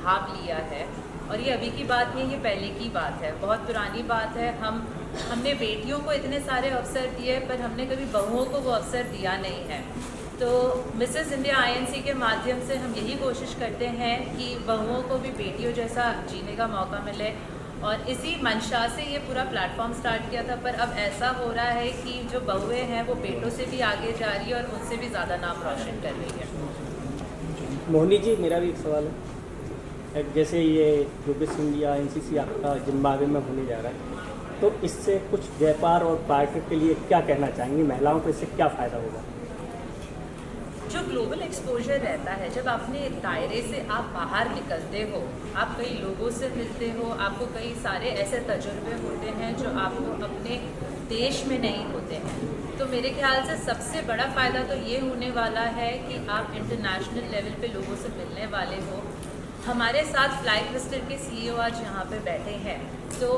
भाग लिया है। और ये अभी की बात नहीं, ये पहले की बात है, बहुत पुरानी बात है। हमने बेटियों को इतने सारे अवसर दिए, पर हमने कभी बहुओं को वो अवसर दिया नहीं है। तो मिसेस इंडिया आईएनसी के माध्यम से हम यही कोशिश करते हैं कि बहुओं को भी बेटियों जैसा जीने का मौका मिले, और इसी मंशा से ये पूरा प्लेटफॉर्म स्टार्ट किया था। पर अब ऐसा हो रहा है कि जो बहुएं हैं वो बेटों से भी आगे जा रही है और उनसे भी ज़्यादा नाम रोशन कर रही है। मोहिनी जी, मेरा भी एक सवाल है। जैसे ये जो मिस इंडिया एनसीसी आपका जिम्बाब्वे में होने जा रहा है, तो इससे कुछ व्यापार और पर्यटक के लिए क्या कहना चाहेंगे? महिलाओं को इससे क्या फ़ायदा होगा? जो ग्लोबल एक्सपोजर रहता है, जब अपने दायरे से आप बाहर निकलते हो, आप कई लोगों से मिलते हो, आपको कई सारे ऐसे तजुर्बे होते हैं जो आपको अपने देश में नहीं होते हैं। तो मेरे ख्याल से सबसे बड़ा फ़ायदा तो ये होने वाला है कि आप इंटरनेशनल लेवल पे लोगों से मिलने वाले हो। हमारे साथ फ्लाई क्लस्टर के सीईओ आज यहाँ पे बैठे हैं, तो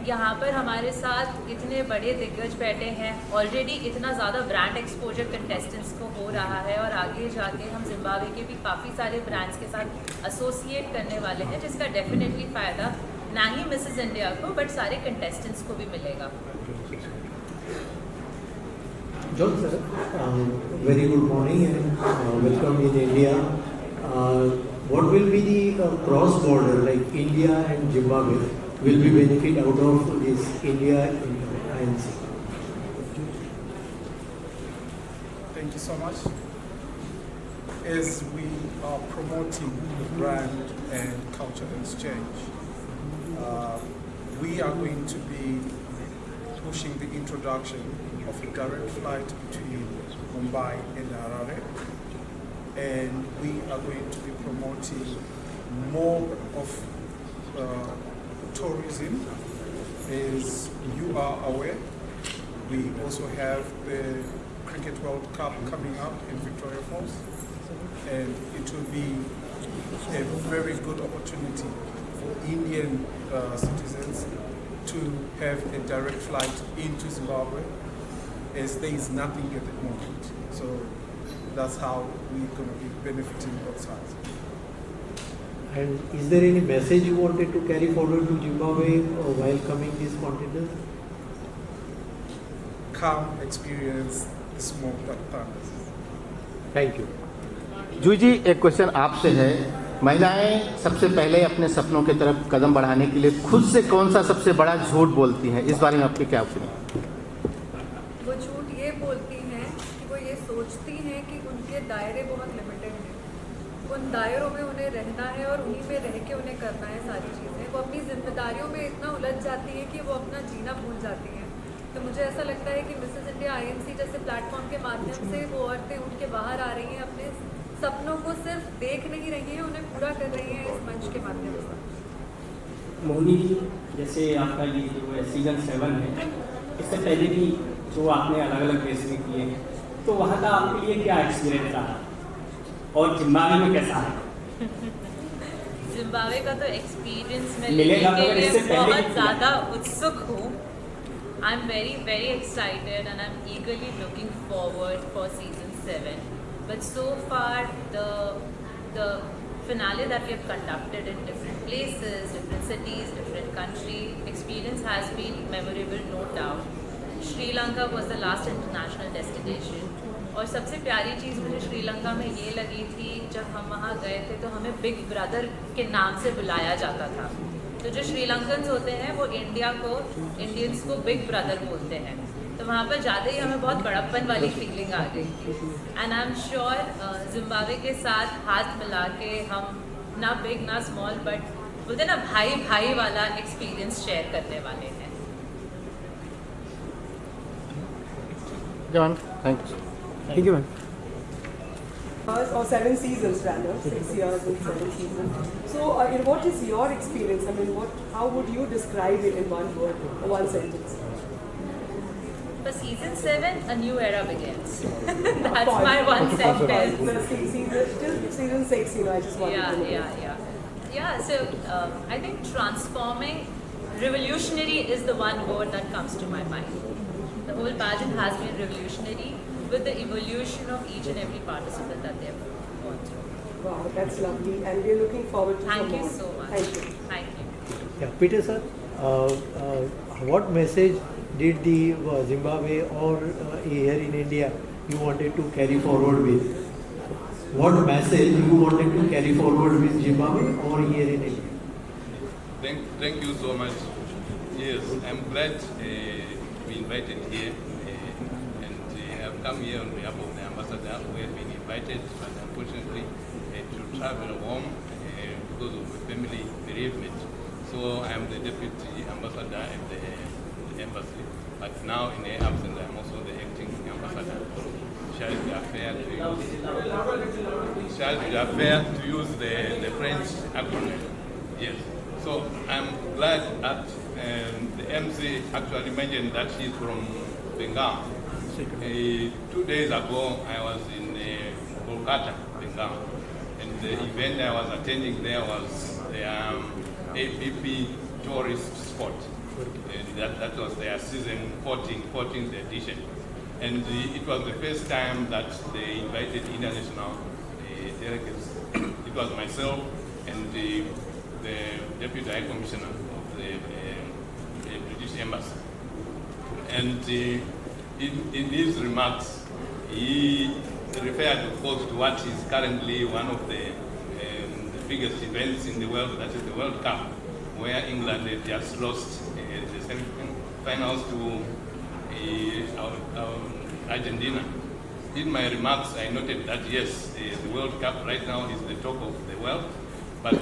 यहाँ पर हमारे साथ इतने बड़े दिग्गज बैठे हैं। ऑलरेडी इतना ज़्यादा ब्रांड एक्सपोजर कंटेस्टेंट्स को हो रहा है, और आगे जाके हम जिम्बाब्वे के भी काफ़ी सारे ब्रांड्स के साथ एसोसिएट करने वाले हैं, जिसका डेफिनेटली फ़ायदा ना ही मिसेस इंडिया को बट सारे कंटेस्टेंट्स को भी मिलेगा। John sir, very good morning and welcome in India. What will be the cross border, like India and Zimbabwe will be benefit out of this India INC? Thank you so much. As we are promoting the brand and cultural exchange, we are going to be pushing the introduction of a direct flight between Mumbai and Harare, and we are going to be promoting more of tourism. As you are aware, we also have the Cricket World Cup coming up in Victoria Falls, and it will be a very good opportunity for Indian citizens to have a direct flight into Zimbabwe, as there is nothing at the moment. So that's how we're going to be benefiting both sides. And is there any message you wanted to carry forward to Zimbabwe while coming these containers? Come experience the smoke that thunders. Thank you. जूही जी, एक question आपसे है। महिलाएं सबसे पहले अपने सपनों की तरफ कदम बढ़ाने के लिए खुद से कौन सा सबसे बड़ा झूठ बोलती हैं? इस बारे में आपके क्या ओपिनियन? वो झूठ ये बोलती हैं कि वो ये सोचती हैं कि उनके दायरे बहुत लिमिटेड हैं, उन दायरों में उन्हें रहना है और उन्हीं में रह के उन्हें करना है सारी चीज़ें। वो अपनी जिम्मेदारियों में इतना उलझ जाती हैं कि वो अपना जीना भूल जाती हैं। तो मुझे ऐसा लगता है कि मिसेस इंडिया आईएनसी जैसे प्लेटफॉर्म के माध्यम से वो औरतें उठ के बाहर आ रही हैं, अपने सपनों को सिर्फ देख नहीं रही हैं, उन्हें पूरा कर रही हैं इस मंच के माध्यम से। मोहिनी जी, जैसे आपका ये जो सीजन 7 है, इससे पहले भी जो आपने अलग अलग रेस में किए हैं, तो वहाँ का आपके लिए क्या एक्सपीरियंस रहा और जिम्बाब्वे में कैसा है? जिम्बाब्वे का तो एक्सपीरियंस मैं मिलेगा लेने मगर के इससे लिए पहले बहुत ज़्यादा उत्सुक हूँ। I am very excited and I am ईगरली looking forward for season 7. But so far, the finale that we have conducted in different places, different cities, different countries, experience has been memorable, no doubt. Sri Lanka was the last international destination. और सबसे प्यारी चीज़ मुझे श्रीलंका में ये लगी थी, जब हम वहाँ गए थे तो हमें बिग ब्रदर के नाम से बुलाया जाता था। तो जो श्रीलंकन्स होते हैं वो इंडियंस को बिग ब्रदर बोलते हैं। तो वहाँ पर जाते ही हमें बहुत बड़प्पन वाली फीलिंग आ गई थी। And I am sure Zimbabwe के साथ हाथ मिला के हम ना बिग ना स्मॉल बट बोलते ना भाई भाई वाला एक्सपीरियंस शेयर करने वाले हैं। John, thank you ma'am. Or 7 seasons rather, 6 years and 7 seasons. So, what is your experience? I mean, how would you describe it in one word or one sentence? For season 7, a new era begins. That's my one sentence. Till season 6, I just wanted to know. Yeah. So I think transforming, revolutionary is the one word that comes to my mind. The whole pageant has been revolutionary with the evolution of each and every participant that they have gone through. Wow, that's lovely, and we're looking forward to Thank some you more. so much. Thank you. Thank you. Yeah, Peter sir, what message did the Zimbabwe or here in India you wanted to carry forward with? What message you wanted to carry forward with Zimbabwe or here in India? Thank you so much. Yes, I'm glad to be invited here, and I've come here on behalf of the ambassador who has been invited, but unfortunately to travel home because of a family bereavement. So I'm the deputy ambassador at the embassy, but now in the absence I'm also the acting ambassador. Charged to use the French acronym. Yes. So I'm glad that the MC actually mentioned that she's from Bengal. 2 days ago I was in Kolkata, Bengal, and the event I was attending there was the APP tourist spot. And that was their season 14th edition. And it was the first time that they invited international delegates. It was myself and the Deputy High Commissioner of the British Embassy. And in his remarks, he referred, of course, to what is currently one of the biggest events in the world, that is the World Cup, where England had just lost the semi-finals to Argentina. In my remarks, I noted that yes, the World Cup right now is the talk of the world, but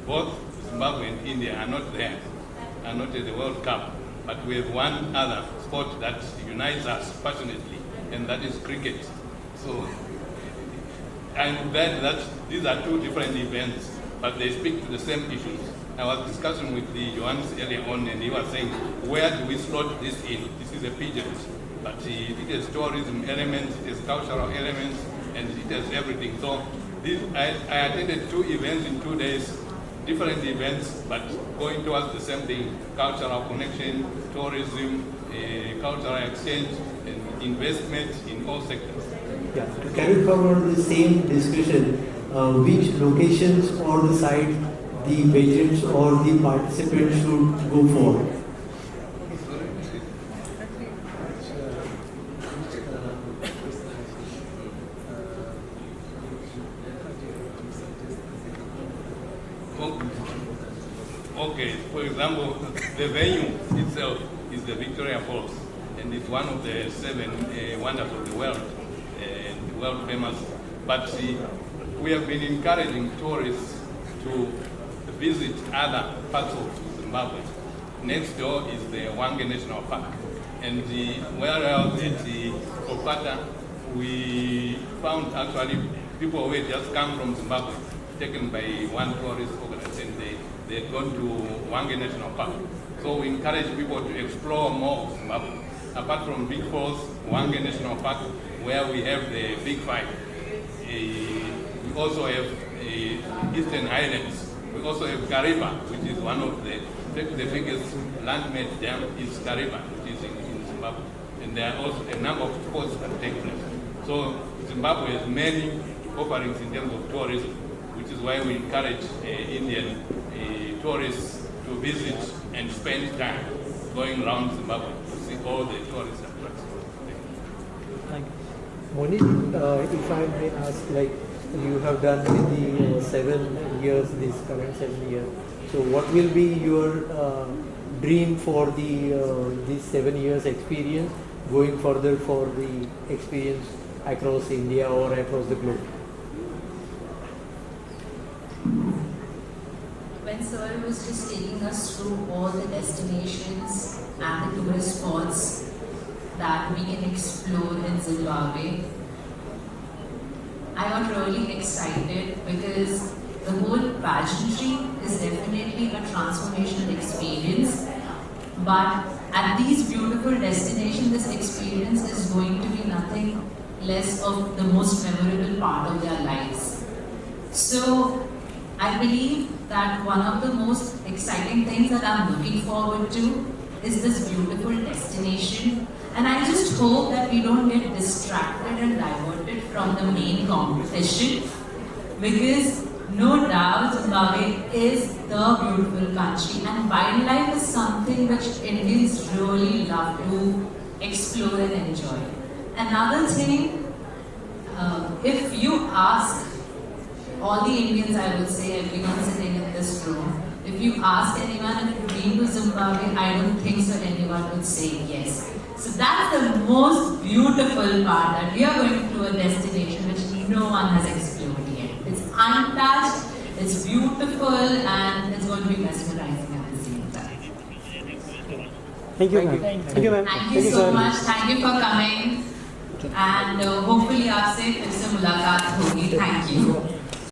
both Zimbabwe and India are not there, are not at the World Cup. But we have one other sport that unites us passionately, and that is cricket. So I'm glad that these are two different events, but they speak to the same issues. I was discussing with the Johannes earlier on, and he was saying, where do we slot this in? This is a pigeon, but it has tourism elements, it has cultural elements, and it has everything. So I attended 2 events in 2 days, different events, but going towards the same thing: cultural connection, tourism, cultural exchange, and investment in all sectors. Yeah, to carry forward the same discussion, which locations or the site the patrons or the participants should go for? Okay, for example, the venue itself is the Victoria Falls, and it's one of the 7 wonders of the world, and world famous. But we have been encouraging tourists to visit other parts of Zimbabwe. Next door is the Hwange National Park, and where I was at Kolkata, we found actually people who had just come from Zimbabwe, taken by one tourist organization. They had gone to Hwange National Park. So we encourage people to explore more of Zimbabwe. Apart from Big Falls, Hwange National Park, where we have the Big Five. We also have Eastern Highlands. We also have Kariba, which is one of the biggest land-made dam is Kariba, which is in Zimbabwe. And there are also a number of sports that take place. So Zimbabwe has many offerings in terms of tourism, which is why we encourage Indian tourists to visit and spend time going around Zimbabwe to see all the tourist attractions. Thank you. Monique, if I may ask, like you have done with the 7 years, this current 7 years. So what will be your dream for this 7 years experience going further for the experience across India or across the globe? When Sir was just taking us through all the destinations and the tourist spots that we can explore in Zimbabwe, I got really excited because the whole pageantry is definitely a transformational experience. But at these beautiful destinations, this experience is going to be nothing less of the most memorable part of their lives. So I believe that one of the most exciting things that I'm looking forward to is this beautiful destination. And I just hope that we don't get distracted and diverted from the main competition. because no doubt Zimbabwe is the beautiful country, and wildlife is something which Indians really love to explore and enjoy. Another thing, if you ask all the Indians, I would say, everyone sitting in this room, if you ask anyone if you've been to Zimbabwe, I don't think so anyone would say yes. So that's the most beautiful part, that we are going to a destination which no one has explored yet. It's untouched, it's beautiful, and it's going to be mesmerizing at the same time. Thank you, ma'am. Thank you, ma'am. Thank you so much. Thank you for coming. And hopefully आपसे फिर से मुलाकात होगी. Thank you.